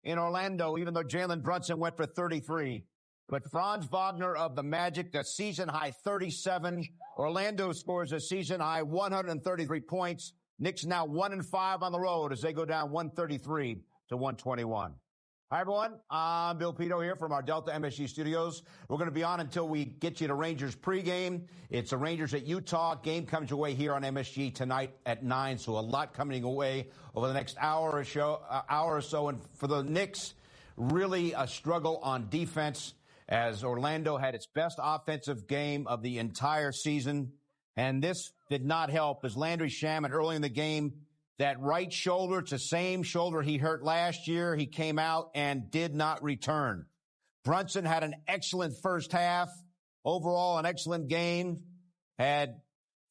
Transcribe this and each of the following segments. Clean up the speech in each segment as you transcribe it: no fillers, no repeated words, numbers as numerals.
in Orlando, even though Jalen Brunson went for 33. But Franz Wagner of the Magic, a season-high 37. Orlando scores a season-high 133 points. Knicks now 1-5 on the road as they go down 133 to 121. Hi, everyone. I'm Bill Pito here from our Delta MSG studios. We're going to be on until we get you to Rangers pregame. It's the Rangers at Utah. Game comes your way here on MSG tonight at 9, so a lot coming away over the next hour or so. And for the Knicks, really a struggle on defense as Orlando had its best offensive game of the entire season. And this did not help as Landry Shamet early in the game, that right shoulder, it's the same shoulder he hurt last year. He came out and did not return. Brunson had an excellent first half. Overall, an excellent game. Had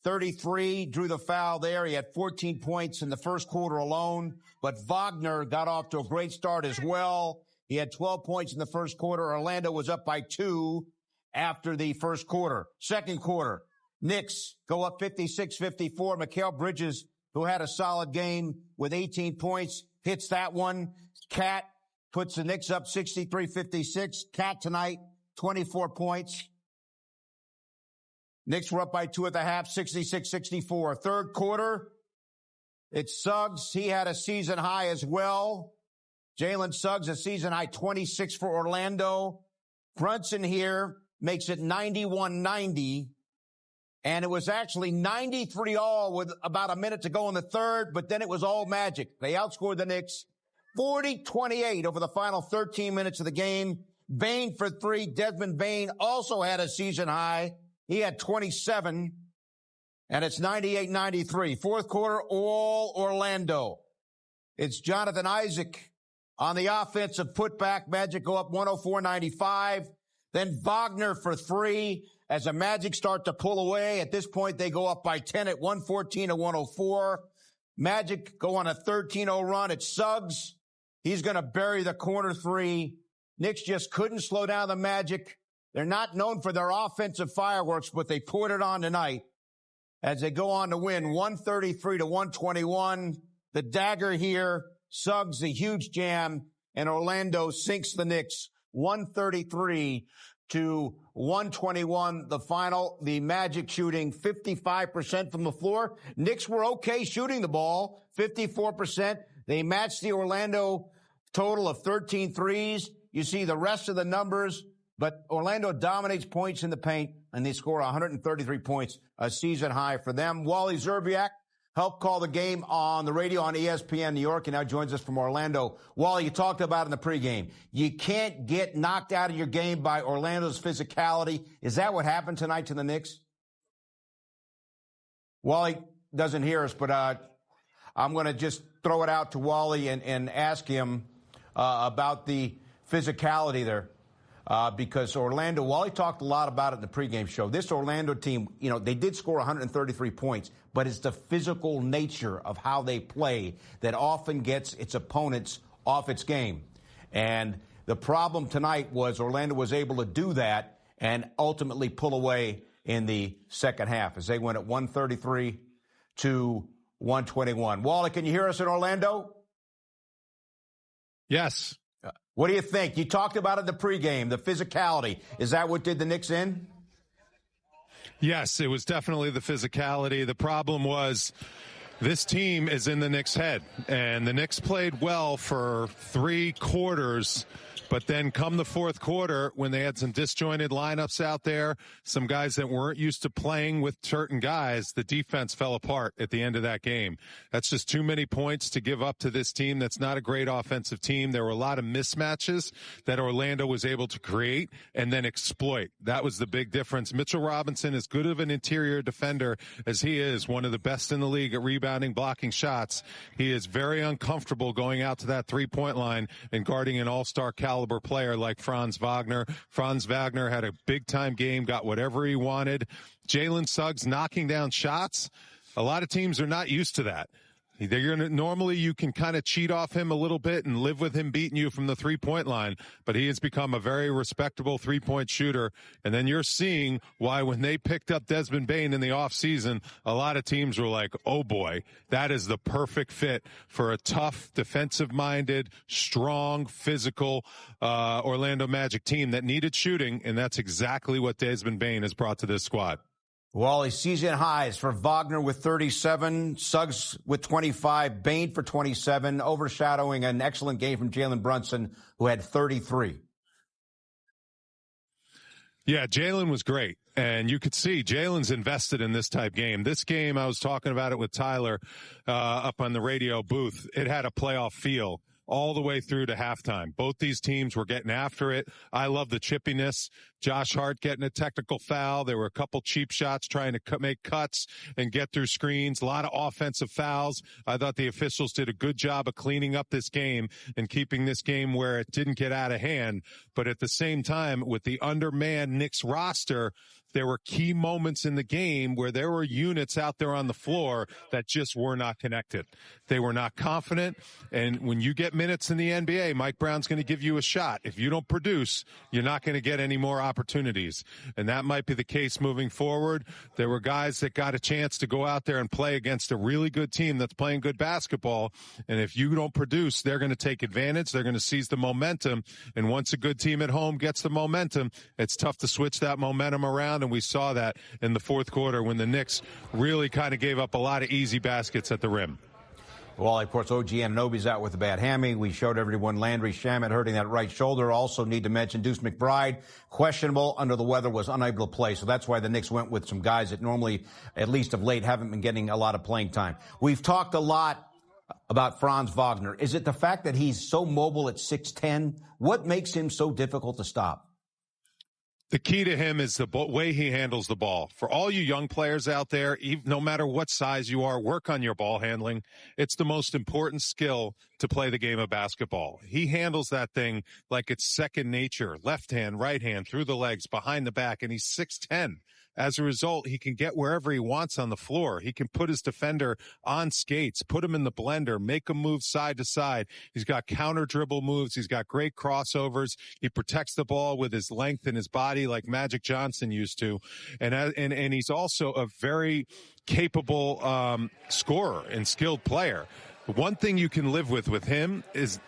33, drew the foul there. He had 14 points in the first quarter alone. But Wagner got off to a great start as well. He had 12 points in the first quarter. Orlando was up by 2 after the first quarter. Second quarter, Knicks go up 56-54. Mikal Bridges, who had a solid game with 18 points, hits that one. Cat puts the Knicks up 63-56. Cat tonight, 24 points. Knicks were up by 2 at the half, 66-64. Third quarter, it's Suggs. He had a season high as well. Jalen Suggs, a season high 26 for Orlando. Brunson here makes it 91-90. And it was actually 93 all with about a minute to go in the third, but then it was all Magic. They outscored the Knicks 40-28 over the final 13 minutes of the game. Bane for 3. Desmond Bane also had a season high. He had 27, and it's 98-93. Fourth quarter, all Orlando. It's Jonathan Isaac on the offensive putback. Magic go up 104-95. Then Wagner for 3. As the Magic start to pull away, at this point, they go up by 10 at 114-104. Magic go on a 13-0 run. It's Suggs. He's going to bury the corner 3. Knicks just couldn't slow down the Magic. They're not known for their offensive fireworks, but they poured it on tonight as they go on to win 133-121. The dagger here, Suggs, the huge jam, and Orlando sinks the Knicks 133-121, the final. The Magic shooting 55% from the floor. Knicks were okay shooting the ball, 54%. They matched the Orlando total of 13 threes. You see the rest of the numbers, but Orlando dominates points in the paint, and they score 133 points, a season high for them. Wally Szczerbiak helped call the game on the radio on ESPN New York, and now joins us from Orlando. Wally, you talked about in the pregame, you can't get knocked out of your game by Orlando's physicality. Is that what happened tonight to the Knicks? Wally doesn't hear us, but I'm going to just throw it out to Wally and ask him about the physicality there. Because Orlando, Wally talked a lot about it in the pregame show. This Orlando team, they did score 133 points, but it's the physical nature of how they play that often gets its opponents off its game. And the problem tonight was Orlando was able to do that and ultimately pull away in the second half as they went at 133-121. Wally, can you hear us in Orlando? Yes. What do you think? You talked about it in the pregame, the physicality. Is that what did the Knicks in? Yes, it was definitely the physicality. The problem was this team is in the Knicks' head, and the Knicks played well for 3 quarters. But then come the fourth quarter, when they had some disjointed lineups out there, some guys that weren't used to playing with certain guys, the defense fell apart at the end of that game. That's just too many points to give up to this team. That's not a great offensive team. There were a lot of mismatches that Orlando was able to create and then exploit. That was the big difference. Mitchell Robinson, as good of an interior defender as he is, one of the best in the league at rebounding, blocking shots, he is very uncomfortable going out to that three-point line and guarding an all-star caliber player like Franz Wagner. Franz Wagner had a big-time game, got whatever he wanted. Jalen Suggs knocking down shots. A lot of teams are not used to that. Normally you can kind of cheat off him a little bit and live with him beating you from the three-point line, but he has become a very respectable three-point shooter. And then you're seeing why when they picked up Desmond Bane in the offseason, a lot of teams were like, oh boy, that is the perfect fit for a tough, defensive-minded, strong, physical Orlando Magic team that needed shooting, and that's exactly what Desmond Bane has brought to this squad. Wally, season highs for Wagner with 37, Suggs with 25, Bane for 27, overshadowing an excellent game from Jalen Brunson, who had 33. Yeah, Jalen was great. And you could see Jalen's invested in this type game. This game, I was talking about it with Tyler up on the radio booth. It had a playoff feel all the way through to halftime. Both these teams were getting after it. I love the chippiness. Josh Hart getting a technical foul. There were a couple cheap shots trying to make cuts and get through screens. A lot of offensive fouls. I thought the officials did a good job of cleaning up this game and keeping this game where it didn't get out of hand. But at the same time, with the undermanned Knicks roster, there were key moments in the game where there were units out there on the floor that just were not connected. They were not confident. And when you get minutes in the NBA, Mike Brown's going to give you a shot. If you don't produce, you're not going to get any more opportunities. And that might be the case moving forward. There were guys that got a chance to go out there and play against a really good team that's playing good basketball. And if you don't produce, they're going to take advantage. They're going to seize the momentum. And once a good team at home gets the momentum, it's tough to switch that momentum around. And we saw that in the fourth quarter when the Knicks really kind of gave up a lot of easy baskets at the rim. Well, of course, OG Anunoby's out with a bad hammy. We showed everyone Landry Shamet hurting that right shoulder. Also need to mention Deuce McBride, questionable, under the weather, was unable to play. So that's why the Knicks went with some guys that normally, at least of late, haven't been getting a lot of playing time. We've talked a lot about Franz Wagner. Is it the fact that he's so mobile at 6'10"? What makes him so difficult to stop? The key to him is the way he handles the ball. For all you young players out there, no matter what size you are, work on your ball handling. It's the most important skill to play the game of basketball. He handles that thing like it's second nature. Left hand, right hand, through the legs, behind the back, and he's 6'10". As a result, he can get wherever he wants on the floor. He can put his defender on skates, put him in the blender, make him move side to side. He's got counter dribble moves. He's got great crossovers. He protects the ball with his length and his body like Magic Johnson used to. And he's also a very capable scorer and skilled player. One thing you can live with him is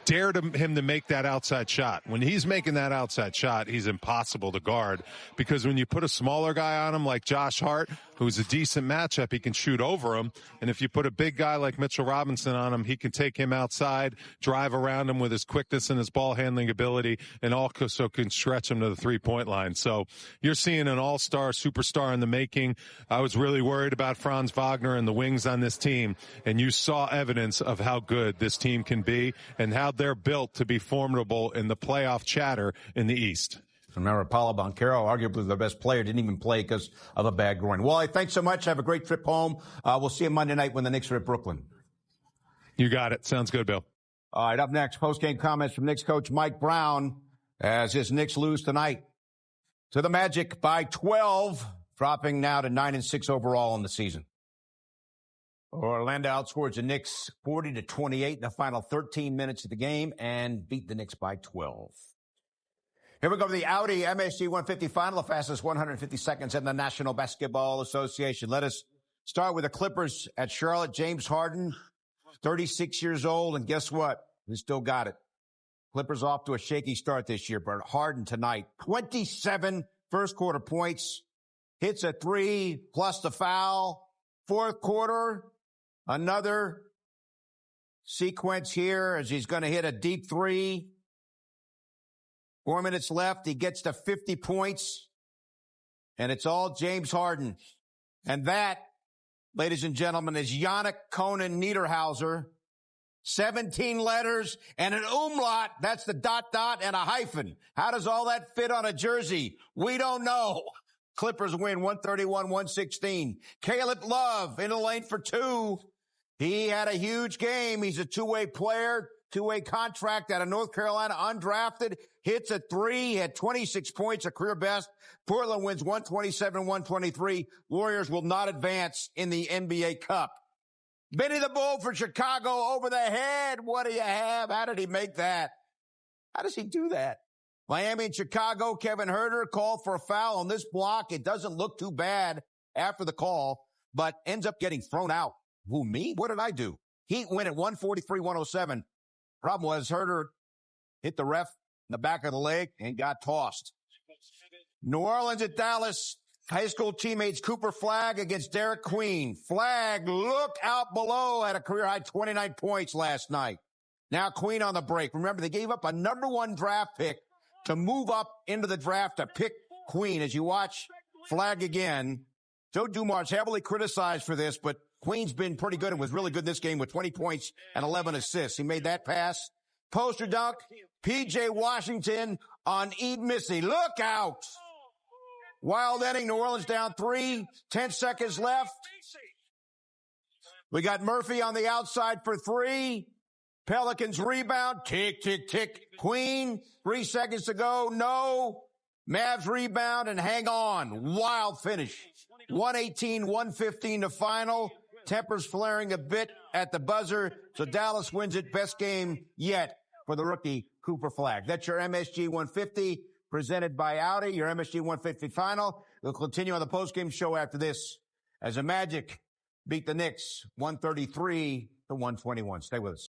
him to make that outside shot. When he's making that outside shot, he's impossible to guard, because when you put a smaller guy on him like Josh Hart, who's a decent matchup, he can shoot over him. And if you put a big guy like Mitchell Robinson on him, he can take him outside, drive around him with his quickness and his ball handling ability, and also can stretch him to the three-point line. So you're seeing an all-star, superstar in the making. I was really worried about Franz Wagner and the wings on this team, and you saw evidence of how good this team can be and how they're built to be formidable in the playoff chatter in the East. Remember, Paolo Banchero, arguably the best player, didn't even play because of a bad groin. Wally, thanks so much. Have a great trip home. We'll see you Monday night when the Knicks are at Brooklyn. You got it. Sounds good, Bill. All right, up next, post-game comments from Knicks coach Mike Brown as his Knicks lose tonight to the Magic by 12, dropping now to 9-6 overall in the season. Orlando outscores the Knicks 40-28 in the final 13 minutes of the game and beat the Knicks by 12. Here we go to the Audi MSG 150 final, the fastest 150 seconds in the National Basketball Association. Let us start with the Clippers at Charlotte. James Harden, 36 years old, and guess what? He still got it. Clippers off to a shaky start this year, but Harden tonight, 27 first quarter points, hits a three plus the foul. Fourth quarter, another sequence here as he's going to hit a deep three. 4 minutes left. He gets to 50 points, and it's all James Harden. And that, ladies and gentlemen, is Yannick Conan Niederhauser. 17 letters and an umlaut. That's the ... and a hyphen. How does all that fit on a jersey? We don't know. Clippers win 131-116. Caleb Love in the lane for two. He had a huge game. He's a two-way player, two-way contract out of North Carolina, undrafted. Hits a three. He had 26 points, a career best. Portland wins 127-123. Warriors will not advance in the NBA Cup. Benny the Bull for Chicago over the head. What do you have? How did he make that? How does he do that? Miami and Chicago, Kevin Huerter called for a foul on this block. It doesn't look too bad after the call, but ends up getting thrown out. Who, me? What did I do? Heat win at 143-107. Problem was Huerter hit the ref in the back of the leg and got tossed. New Orleans at Dallas. High school teammates Cooper Flagg against Derek Queen. Flagg, look out below, had a career-high 29 points last night. Now Queen on the break. Remember, they gave up a number 1 draft pick to move up into the draft to pick Queen. As you watch Flagg again, Joe Dumars heavily criticized for this, but Queen's been pretty good and was really good this game with 20 points and 11 assists. He made that pass. Poster dunk. P.J. Washington on Ede Missy. Look out! Wild inning, New Orleans down 3, 10 seconds left. We got Murphy on the outside for 3. Pelicans rebound. Tick, tick, tick. Queen, 3 seconds to go. No. Mavs rebound and hang on. Wild finish. 118-115 to final. Tempers flaring a bit at the buzzer. So Dallas wins it. Best game yet for the rookie Cooper Flagg. That's your MSG 150. Presented by Audi, your MSG 150 final. We'll continue on the postgame show after this as the Magic beat the Knicks 133-121. Stay with us.